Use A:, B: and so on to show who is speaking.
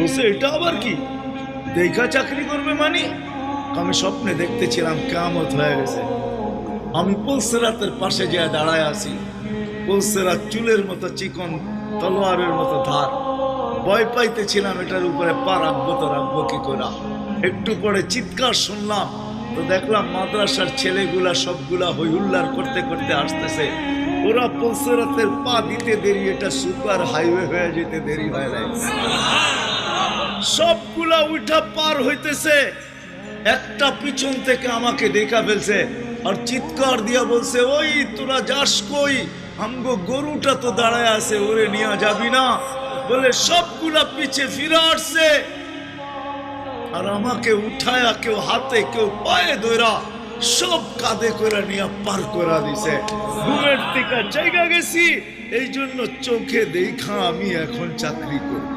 A: বলছে এটা আবার কি, দেখা চাকরি করবে মানে? আমি স্বপ্নে দেখতেছিলাম কিয়ামত হয়ে গেছে। আমি পুলসিরাতের পাশে যেয়ে দাঁড়ায় আছি। পুলসিরাত চুলের মতো চিকন, তলোয়ারের মতো ধার। ভয় পাইতেছিলাম এটার উপরে পা রাখবো তো রাখবো কি করে। একটু পরে চিৎকার শুনলাম, তো দেখলাম মাদ্রাসার ছেলেগুলা সবগুলা হই হুল্লার করতে করতে আসতেছে। ওরা পুলসিরাতের পা দিতে দেরি, এটা সুপার হাইওয়ে হয়ে যেতে দেরি হয় নাই। সবগুলা উঠা পার হইতেছে, একটা পিছন থেকে আমাকে দেখা ফেলছে আর চিৎকার দিয়া বলছে, ওই তোরা যাস কই? আমগো গরুটা তো দাঁড়ায় আছে, ওরে নিয়ে যাবি না? বলে সবগুলা পিছে ফিরে আসছে আর আমাকে উঠায়া কেউ হাতে কেউ পায়ে ধরা সব কাঁধে করে নিয়ে পার করা দিছে। ঘুমের থেকে জায়গা গেছি, এই জন্য চোখে দেখা আমি এখন চাকরি করব।